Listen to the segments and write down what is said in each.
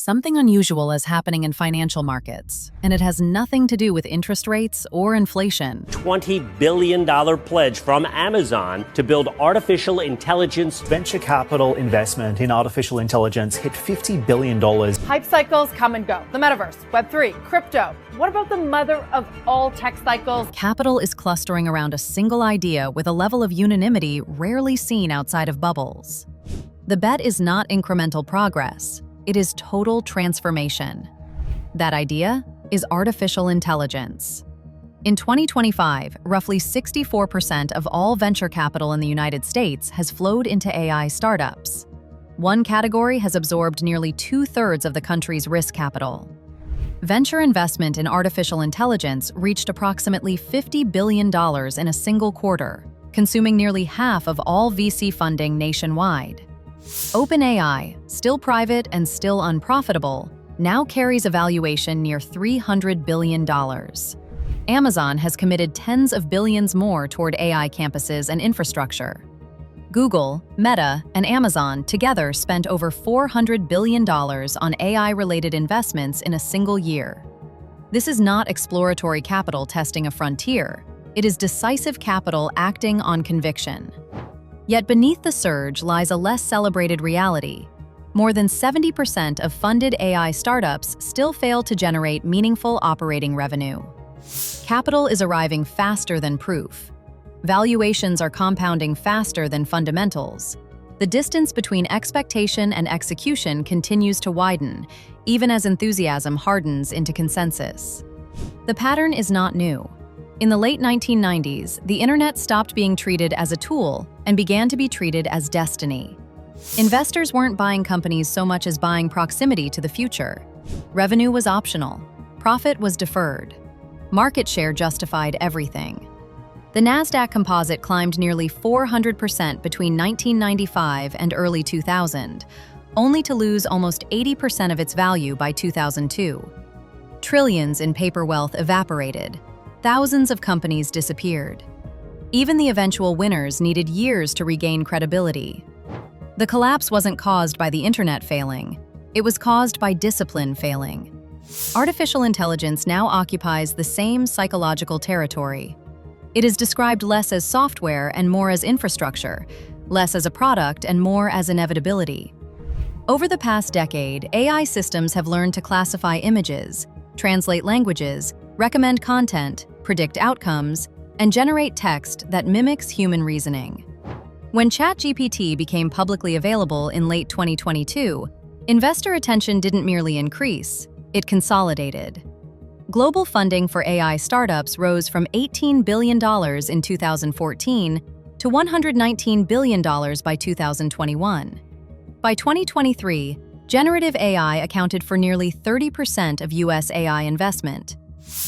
Something unusual is happening in financial markets, and it has nothing to do with interest rates or inflation. $20 billion pledge from Amazon to build artificial intelligence. Venture capital investment in artificial intelligence hit $50 billion. Hype cycles come and go. The metaverse, Web3, crypto. What about the mother of all tech cycles? Capital is clustering around a single idea with a level of unanimity rarely seen outside of bubbles. The bet is not incremental progress. It is total transformation. That idea is artificial intelligence. In 2025, roughly 64% of all venture capital in the United States has flowed into AI startups. One category has absorbed nearly 2/3 of the country's risk capital. Venture investment in artificial intelligence reached approximately $50 billion in a single quarter, consuming nearly half of all VC funding nationwide. OpenAI, still private and still unprofitable, now carries a valuation near $300 billion. Amazon has committed tens of billions more toward AI campuses and infrastructure. Google, Meta, and Amazon together spent over $400 billion on AI-related investments in a single year. This is not exploratory capital testing a frontier. It is decisive capital acting on conviction. Yet beneath the surge lies a less celebrated reality. More than 70% of funded AI startups still fail to generate meaningful operating revenue. Capital is arriving faster than proof. Valuations are compounding faster than fundamentals. The distance between expectation and execution continues to widen, even as enthusiasm hardens into consensus. The pattern is not new. In the late 1990s, the internet stopped being treated as a tool and began to be treated as destiny. Investors weren't buying companies so much as buying proximity to the future. Revenue was optional. Profit was deferred. Market share justified everything. The NASDAQ Composite climbed nearly 400% between 1995 and early 2000, only to lose almost 80% of its value by 2002. Trillions in paper wealth evaporated. Thousands of companies disappeared. Even the eventual winners needed years to regain credibility. The collapse wasn't caused by the internet failing. It was caused by discipline failing. Artificial intelligence now occupies the same psychological territory. It is described less as software and more as infrastructure, less as a product and more as inevitability. Over the past decade, AI systems have learned to classify images, translate languages, recommend content, predict outcomes, and generate text that mimics human reasoning. When ChatGPT became publicly available in late 2022, investor attention didn't merely increase, it consolidated. Global funding for AI startups rose from $18 billion in 2014 to $119 billion by 2021. By 2023, generative AI accounted for nearly 30% of U.S. AI investment.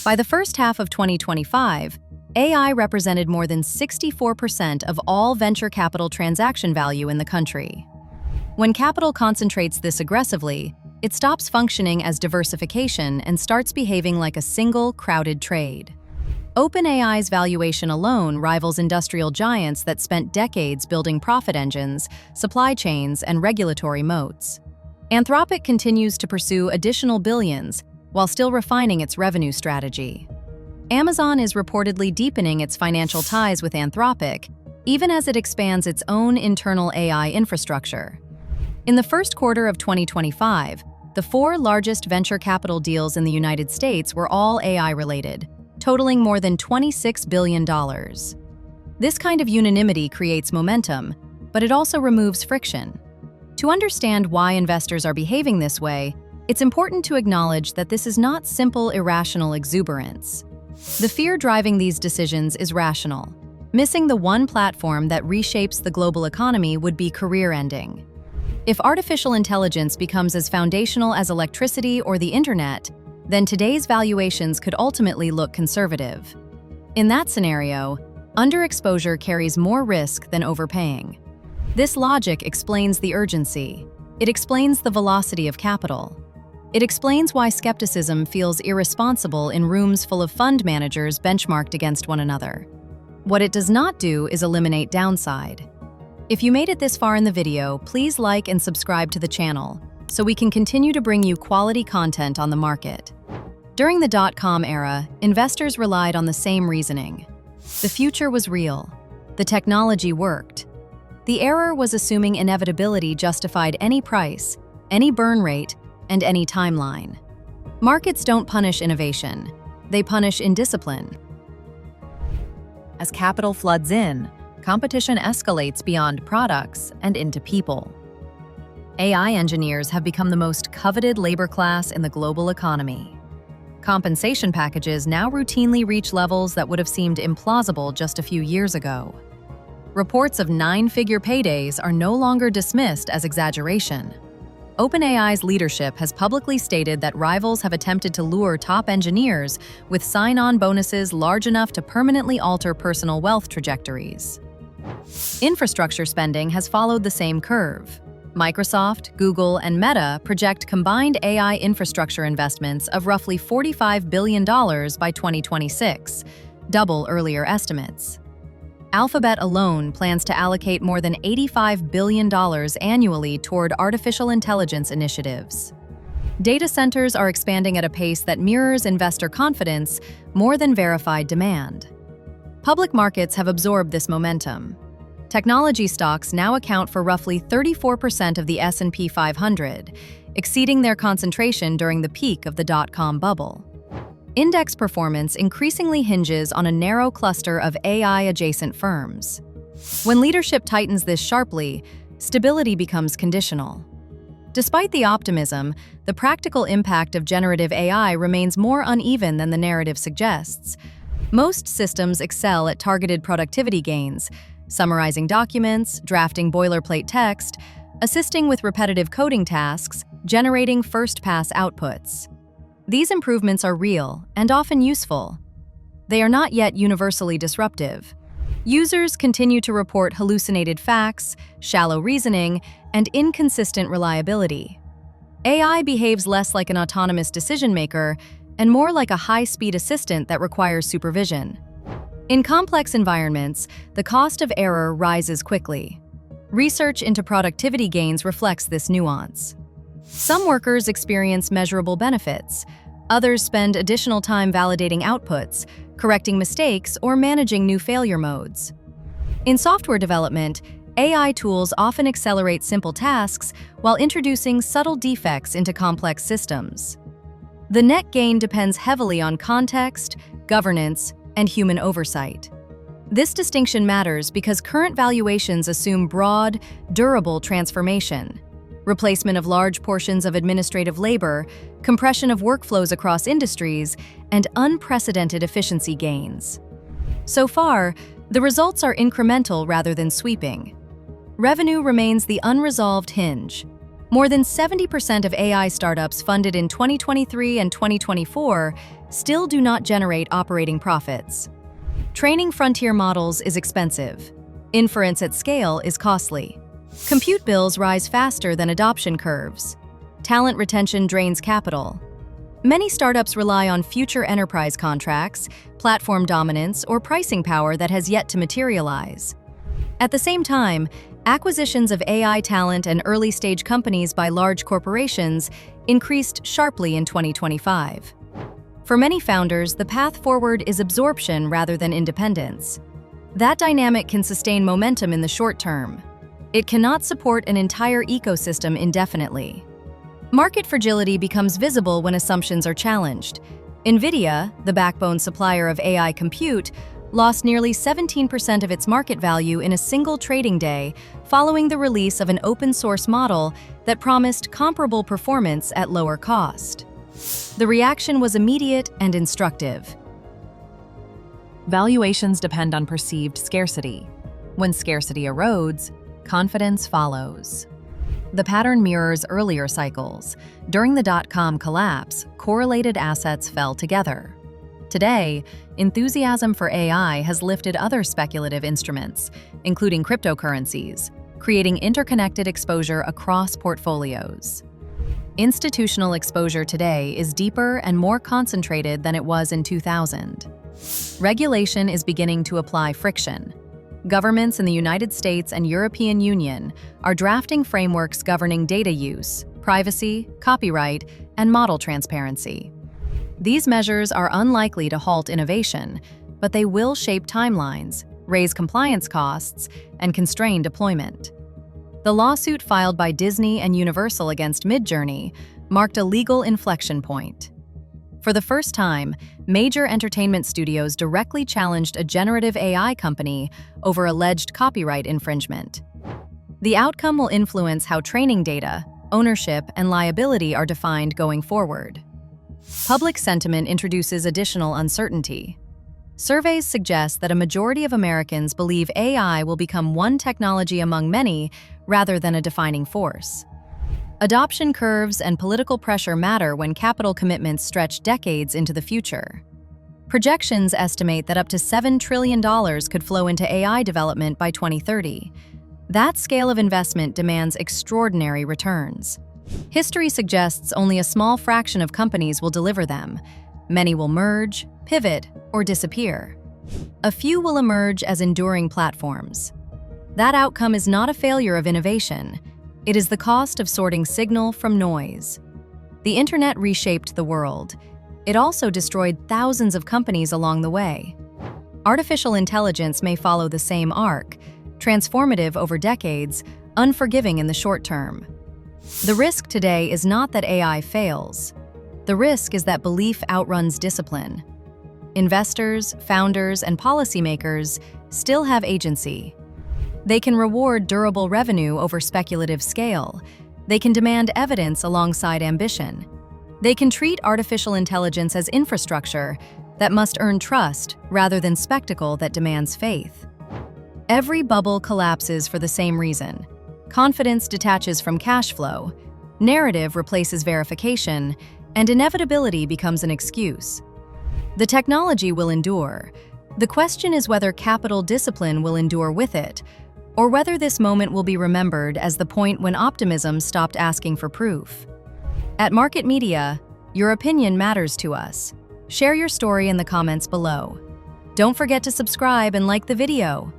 By the first half of 2025, AI represented more than 64% of all venture capital transaction value in the country. When capital concentrates this aggressively, it stops functioning as diversification and starts behaving like a single, crowded trade. OpenAI's valuation alone rivals industrial giants that spent decades building profit engines, supply chains, and regulatory moats. Anthropic continues to pursue additional billions while still refining its revenue strategy. Amazon is reportedly deepening its financial ties with Anthropic, even as it expands its own internal AI infrastructure. In the first quarter of 2025, the 4 largest venture capital deals in the United States were all AI-related, totaling more than $26 billion. This kind of unanimity creates momentum, but it also removes friction. To understand why investors are behaving this way, it's important to acknowledge that this is not simple, irrational exuberance. The fear driving these decisions is rational. Missing the one platform that reshapes the global economy would be career-ending. If artificial intelligence becomes as foundational as electricity or the internet, then today's valuations could ultimately look conservative. In that scenario, underexposure carries more risk than overpaying. This logic explains the urgency. It explains the velocity of capital. It explains why skepticism feels irresponsible in rooms full of fund managers benchmarked against one another. What it does not do is eliminate downside. If you made it this far in the video, please like and subscribe to the channel. so we can continue to bring you quality content on the market. During the dot-com era, investors relied on the same reasoning. The future was real. The technology worked. The error was assuming inevitability justified any price, any burn rate, and any timeline. Markets don't punish innovation. They punish indiscipline. As capital floods in, competition escalates beyond products and into people. AI engineers have become the most coveted labor class in the global economy. Compensation packages now routinely reach levels that would have seemed implausible just a few years ago. Reports of nine-figure paydays are no longer dismissed as exaggeration. OpenAI's leadership has publicly stated that rivals have attempted to lure top engineers with sign-on bonuses large enough to permanently alter personal wealth trajectories. Infrastructure spending has followed the same curve. Microsoft, Google, and Meta project combined AI infrastructure investments of roughly $45 billion by 2026, double earlier estimates. Alphabet alone plans to allocate more than $85 billion annually toward artificial intelligence initiatives. Data centers are expanding at a pace that mirrors investor confidence more than verified demand. Public markets have absorbed this momentum. Technology stocks now account for roughly 34% of the S&P 500, exceeding their concentration during the peak of the dot-com bubble. Index performance increasingly hinges on a narrow cluster of AI-adjacent firms. When leadership tightens this sharply, stability becomes conditional. Despite the optimism, the practical impact of generative AI remains more uneven than the narrative suggests. Most systems excel at targeted productivity gains, summarizing documents, drafting boilerplate text, assisting with repetitive coding tasks, generating first-pass outputs. These improvements are real and often useful. They are not yet universally disruptive. Users continue to report hallucinated facts, shallow reasoning, and inconsistent reliability. AI behaves less like an autonomous decision-maker and more like a high-speed assistant that requires supervision. In complex environments, the cost of error rises quickly. Research into productivity gains reflects this nuance. Some workers experience measurable benefits. Others spend additional time validating outputs, correcting mistakes, or managing new failure modes. In software development, AI tools often accelerate simple tasks while introducing subtle defects into complex systems. The net gain depends heavily on context, governance, and human oversight. This distinction matters because current valuations assume broad, durable transformation: replacement of large portions of administrative labor, compression of workflows across industries, and unprecedented efficiency gains. So far, the results are incremental rather than sweeping. Revenue remains the unresolved hinge. More than 70% of AI startups funded in 2023 and 2024 still do not generate operating profits. Training frontier models is expensive. Inference at scale is costly. Compute bills rise faster than adoption curves. Talent retention drains capital. Many startups rely on future enterprise contracts, platform dominance, or pricing power that has yet to materialize. At the same time, acquisitions of AI talent and early-stage companies by large corporations increased sharply in 2025. For many founders, the path forward is absorption rather than independence. That dynamic can sustain momentum in the short term. It cannot support an entire ecosystem indefinitely. Market fragility becomes visible when assumptions are challenged. NVIDIA, the backbone supplier of AI compute, lost nearly 17% of its market value in a single trading day following the release of an open-source model that promised comparable performance at lower cost. The reaction was immediate and instructive. Valuations depend on perceived scarcity. When scarcity erodes, confidence follows. The pattern mirrors earlier cycles. During the dot-com collapse, correlated assets fell together. Today, enthusiasm for AI has lifted other speculative instruments, including cryptocurrencies, creating interconnected exposure across portfolios. Institutional exposure today is deeper and more concentrated than it was in 2000. Regulation is beginning to apply friction. Governments in the United States and European Union are drafting frameworks governing data use, privacy, copyright, and model transparency. These measures are unlikely to halt innovation, but they will shape timelines, raise compliance costs, and constrain deployment. The lawsuit filed by Disney and Universal against Midjourney marked a legal inflection point. For the first time, major entertainment studios directly challenged a generative AI company over alleged copyright infringement. The outcome will influence how training data, ownership, and liability are defined going forward. Public sentiment introduces additional uncertainty. Surveys suggest that a majority of Americans believe AI will become one technology among many rather than a defining force. Adoption curves and political pressure matter when capital commitments stretch decades into the future. Projections estimate that up to $7 trillion could flow into AI development by 2030. That scale of investment demands extraordinary returns. History suggests only a small fraction of companies will deliver them. Many will merge, pivot, or disappear. A few will emerge as enduring platforms. That outcome is not a failure of innovation. It is the cost of sorting signal from noise. The internet reshaped the world. It also destroyed thousands of companies along the way. Artificial intelligence may follow the same arc, transformative over decades, unforgiving in the short term. The risk today is not that AI fails. The risk is that belief outruns discipline. Investors, founders, and policymakers still have agency. They can reward durable revenue over speculative scale. They can demand evidence alongside ambition. They can treat artificial intelligence as infrastructure that must earn trust rather than spectacle that demands faith. Every bubble collapses for the same reason. Confidence detaches from cash flow, narrative replaces verification, and inevitability becomes an excuse. The technology will endure. The question is whether capital discipline will endure with it, or whether this moment will be remembered as the point when optimism stopped asking for proof. At Market Media, your opinion matters to us. Share your story in the comments below. Don't forget to subscribe and like the video.